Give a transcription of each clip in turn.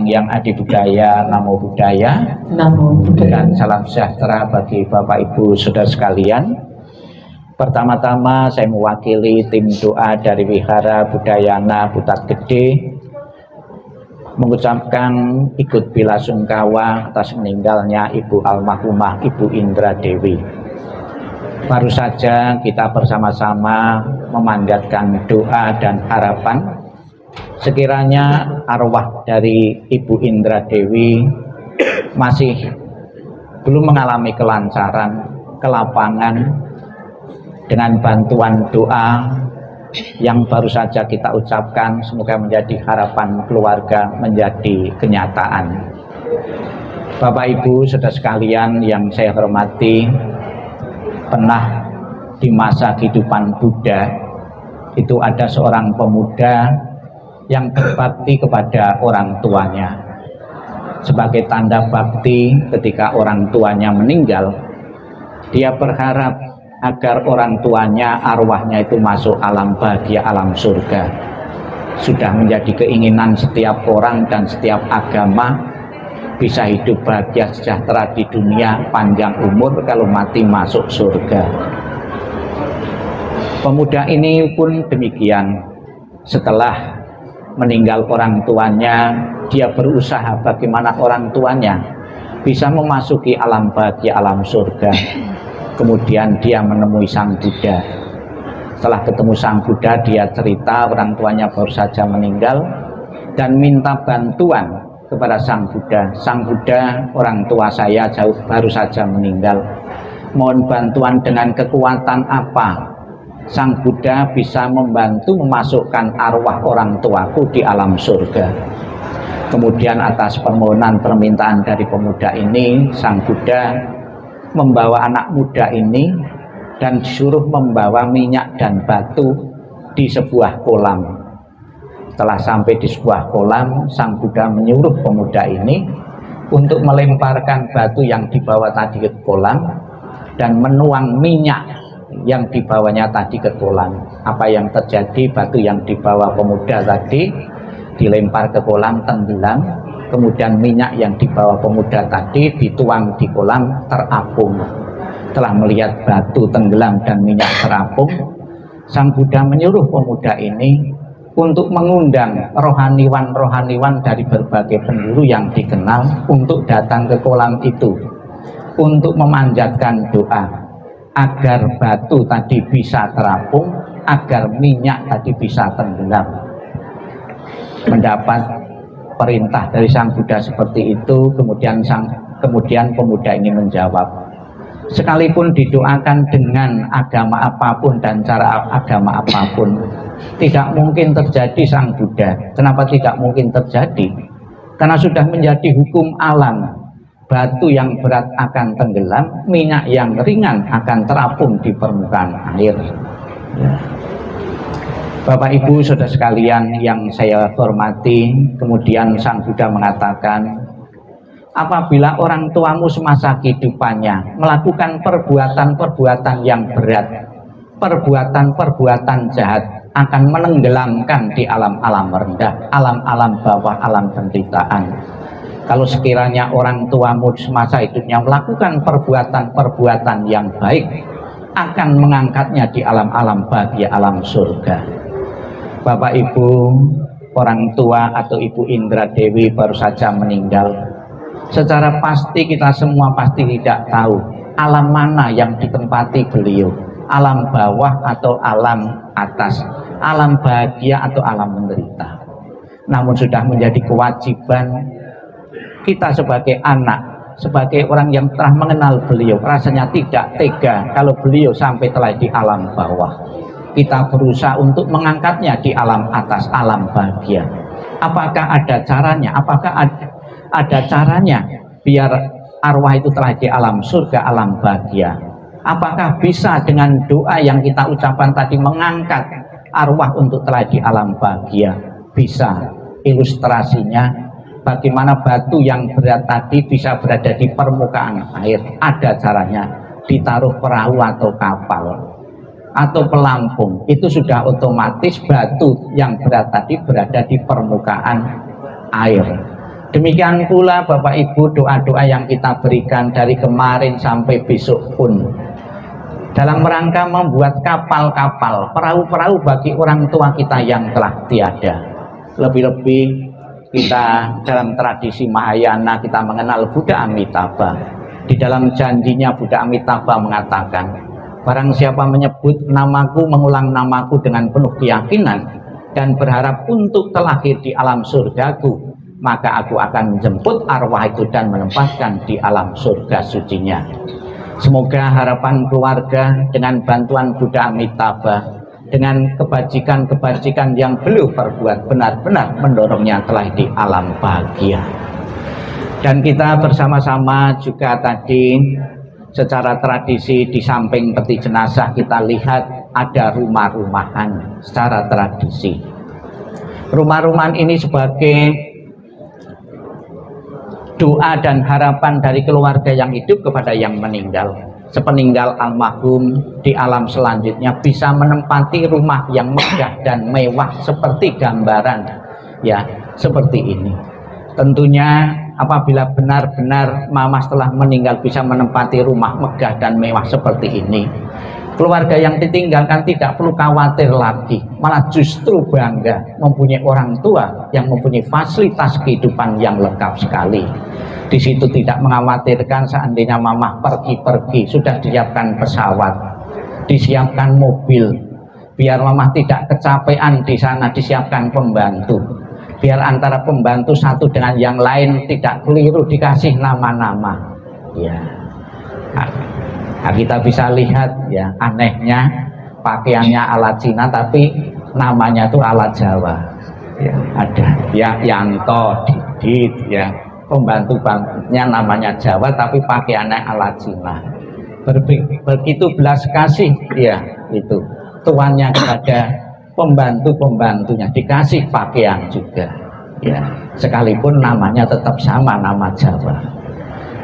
yang adibudaya, namo buddhaya. Namo buddhaya. Dan salam sejahtera bagi Bapak Ibu Saudara sekalian. Pertama-tama saya mewakili tim doa dari Wihara Budayana Butat Gede mengucapkan ikut bela sungkawa atas meninggalnya Ibu almarhumah Ibu Indra Dewi. Baru saja kita bersama-sama memanjatkan doa dan harapan sekiranya arwah dari Ibu Indra Dewi masih belum mengalami kelancaran, kelapangan, dengan bantuan doa yang baru saja kita ucapkan, semoga menjadi harapan keluarga, menjadi kenyataan. Bapak Ibu saudara sekalian yang saya hormati, pernah di masa kehidupan Buddha itu ada seorang pemuda yang berbakti kepada orang tuanya. Sebagai tanda bakti ketika orang tuanya meninggal, dia berharap agar orang tuanya, arwahnya itu masuk alam bahagia, alam surga. Sudah menjadi keinginan setiap orang dan setiap agama, bisa hidup bahagia sejahtera di dunia, panjang umur, kalau mati masuk surga. Pemuda ini pun demikian. Setelah meninggal orang tuanya, dia berusaha bagaimana orang tuanya bisa memasuki alam bahagia, alam surga. Kemudian dia menemui Sang Buddha. Setelah ketemu Sang Buddha, dia cerita orang tuanya baru saja meninggal dan minta bantuan kepada Sang Buddha. Sang Buddha, orang tua saya baru saja meninggal. Mohon bantuan dengan kekuatan apa Sang Buddha bisa membantu memasukkan arwah orang tuaku di alam surga. Kemudian atas permohonan permintaan dari pemuda ini, Sang Buddha membawa anak muda ini dan disuruh membawa minyak dan batu di sebuah kolam. Setelah sampai di sebuah kolam, Sang Buddha menyuruh pemuda ini untuk melemparkan batu yang dibawa tadi ke kolam dan menuang minyak yang dibawanya tadi ke kolam. Apa yang terjadi? Batu yang dibawa pemuda tadi dilempar ke kolam, tenggelam. Kemudian minyak yang dibawa pemuda tadi dituang di kolam, terapung. Setelah melihat batu tenggelam dan minyak terapung, Sang Buddha menyuruh pemuda ini untuk mengundang rohaniwan-rohaniwan dari berbagai penjuru yang dikenal untuk datang ke kolam itu untuk memanjatkan doa agar batu tadi bisa terapung, agar minyak tadi bisa tenggelam. Mendapat perintah dari Sang Buddha seperti itu, kemudian pemuda ini menjawab, sekalipun didoakan dengan agama apapun dan cara agama apapun, tidak mungkin terjadi Sang Buddha. Kenapa tidak mungkin terjadi? Karena sudah menjadi hukum alam. Batu yang berat akan tenggelam, minyak yang ringan akan terapung di permukaan air. Bapak Ibu saudara sekalian yang saya hormati, kemudian Sang Buddha mengatakan, apabila orang tuamu semasa kehidupannya melakukan perbuatan-perbuatan yang berat, perbuatan-perbuatan jahat, akan menenggelamkan di alam-alam rendah, alam-alam bawah, alam penderitaan. Kalau sekiranya orang tuamu semasa hidupnya melakukan perbuatan-perbuatan yang baik, akan mengangkatnya di alam-alam bahagia, alam surga. Bapak Ibu, orang tua atau Ibu Indra Dewi baru saja meninggal. Secara pasti kita semua pasti tidak tahu alam mana yang ditempati beliau, alam bawah atau alam atas, alam bahagia atau alam menderita. Namun sudah menjadi kewajiban kita sebagai anak, sebagai orang yang telah mengenal beliau, rasanya tidak tega kalau beliau sampai telah di alam bawah. Kita berusaha untuk mengangkatnya di alam atas, alam bahagia. Apakah ada caranya? Apakah ada caranya biar arwah itu telah di alam surga, alam bahagia? Apakah bisa dengan doa yang kita ucapkan tadi mengangkat arwah untuk telah di alam bahagia? Bisa. Ilustrasinya, bagaimana batu yang berat tadi bisa berada di permukaan air. Ada caranya, ditaruh perahu atau kapal atau pelampung, itu sudah otomatis batu yang berat tadi berada di permukaan air. Demikian pula Bapak Ibu, doa-doa yang kita berikan dari kemarin sampai besok pun dalam rangka membuat kapal-kapal, perahu-perahu bagi orang tua kita yang telah tiada. Lebih-lebih kita dalam tradisi Mahayana kita mengenal Buddha Amitabha. Di dalam janjinya Buddha Amitabha mengatakan, barang siapa menyebut namaku, mengulang namaku dengan penuh keyakinan dan berharap untuk terlahir di alam surgaku, maka aku akan menjemput arwah itu dan menempatkan di alam surga sucinya. Semoga harapan keluarga dengan bantuan Buddha Amitabha, dengan kebajikan-kebajikan yang beliau perbuat, benar-benar mendorongnya telah di alam bahagia. Dan kita bersama-sama juga tadi secara tradisi di samping peti jenazah kita lihat ada rumah-rumahan secara tradisi. Rumah-rumahan ini sebagai doa dan harapan dari keluarga yang hidup kepada yang meninggal. Sepeninggal almarhum di alam selanjutnya bisa menempati rumah yang megah dan mewah seperti gambaran ya seperti ini. Tentunya apabila benar-benar mama setelah meninggal bisa menempati rumah megah dan mewah seperti ini, keluarga yang ditinggalkan tidak perlu khawatir lagi, malah justru bangga mempunyai orang tua yang mempunyai fasilitas kehidupan yang lengkap sekali. Di situ tidak mengkhawatirkan seandainya mamah pergi-pergi, sudah disiapkan pesawat, disiapkan mobil, biar mamah tidak kecapean di sana disiapkan pembantu, biar antara pembantu satu dengan yang lain tidak keliru dikasih nama-nama. Ya, nah, kita bisa lihat ya anehnya pakaiannya ala Cina tapi namanya itu ala Jawa. Ya, ada ya Yanto, Didit, ya pembantu-bantunya namanya Jawa tapi pakaiannya ala Cina. Begitu belas kasih ya itu tuannya kepada pembantu-pembantunya, dikasih pakaian juga ya, sekalipun namanya tetap sama, nama Jawa.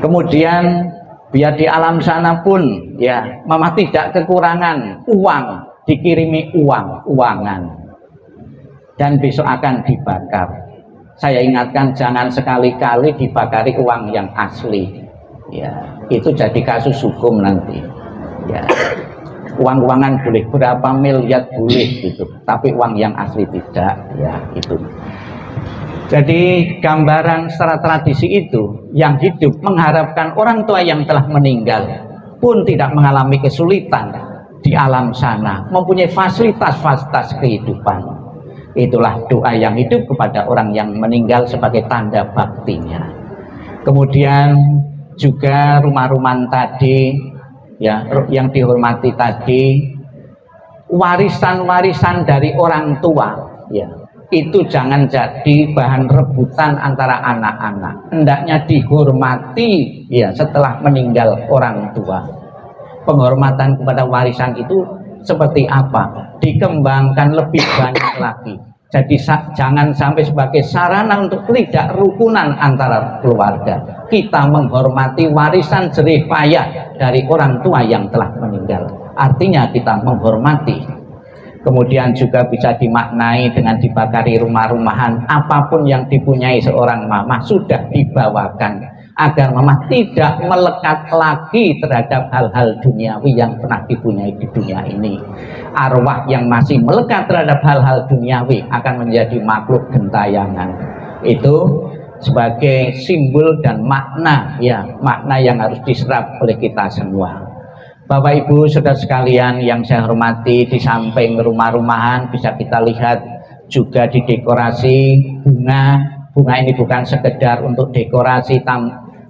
Kemudian biar di alam sana pun ya mama tidak kekurangan uang, dikirimi uangan dan besok akan dibakar. Saya ingatkan jangan sekali-kali dibakari uang yang asli ya, itu jadi kasus hukum nanti ya. Uang-uangan boleh, berapa miliar boleh gitu, tapi uang yang asli tidak ya itu. Jadi gambaran secara tradisi itu yang hidup mengharapkan orang tua yang telah meninggal pun tidak mengalami kesulitan di alam sana, mempunyai fasilitas-fasilitas kehidupan. Itulah doa yang hidup kepada orang yang meninggal sebagai tanda baktinya. Kemudian juga rumah-rumah tadi ya yang dihormati tadi, warisan-warisan dari orang tua ya itu jangan jadi bahan rebutan antara anak-anak, hendaknya dihormati ya setelah meninggal orang tua. Penghormatan kepada warisan itu seperti apa? Dikembangkan lebih banyak lagi. Jadi jangan sampai sebagai sarana untuk tidak rukunan antara keluarga. Kita menghormati warisan jerih payah dari orang tua yang telah meninggal. Artinya kita menghormati. Kemudian juga bisa dimaknai dengan dibakari rumah-rumahan. Apapun yang dipunyai seorang mama sudah dibawakan, agar mama tidak melekat lagi terhadap hal-hal duniawi yang pernah dipunyai di dunia ini. Arwah yang masih melekat terhadap hal-hal duniawi akan menjadi makhluk gentayangan. Itu sebagai simbol dan makna ya, makna yang harus diserap oleh kita semua. Bapak Ibu saudara sekalian yang saya hormati, di samping rumah-rumahan bisa kita lihat juga didekorasi bunga. Bunga ini bukan sekedar untuk dekorasi,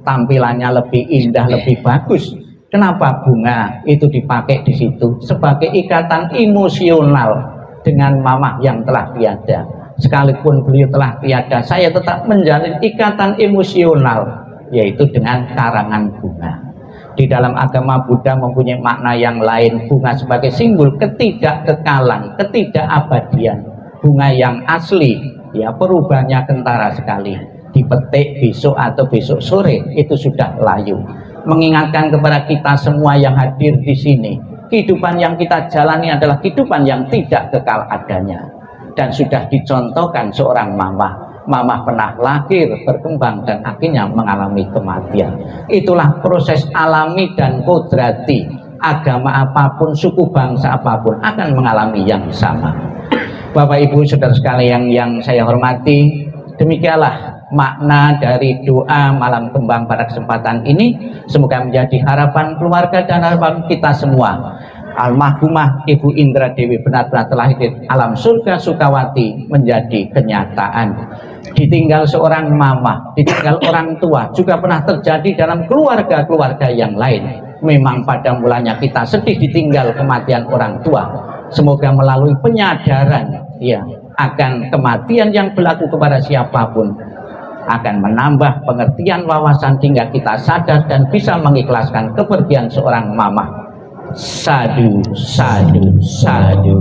tampilannya lebih indah, lebih bagus. Kenapa bunga itu dipakai di situ? Sebagai ikatan emosional dengan mamah yang telah tiada. Sekalipun beliau telah tiada, saya tetap menjalin ikatan emosional, yaitu dengan karangan bunga. Di dalam agama Buddha mempunyai makna yang lain. Bunga sebagai simbol ketidakkekalan, ketidakabadian. Bunga yang asli ya perubahannya kentara sekali, dipetik besok atau besok sore itu sudah layu. Mengingatkan kepada kita semua yang hadir di sini, kehidupan yang kita jalani adalah kehidupan yang tidak kekal adanya, dan sudah dicontohkan seorang mama mamah pernah lahir, berkembang, dan akhirnya mengalami kematian. Itulah proses alami dan kodrati. Agama apapun, suku bangsa apapun akan mengalami yang sama. Bapak Ibu saudara sekalian yang saya hormati, demikianlah makna dari doa malam kembang pada kesempatan ini. Semoga menjadi harapan keluarga dan harapan kita semua. Almarhumah Ibu Indra Dewi benar-benar terlahir alam surga Sukawati menjadi kenyataan. Ditinggal seorang mama, ditinggal orang tua, juga pernah terjadi dalam keluarga-keluarga yang lain. Memang pada mulanya kita sedih ditinggal kematian orang tua. Semoga melalui penyadaran ya akan kematian yang berlaku kepada siapapun akan menambah pengertian wawasan hingga kita sadar dan bisa mengikhlaskan kepergian seorang mama. Sadu, sadu, sadu.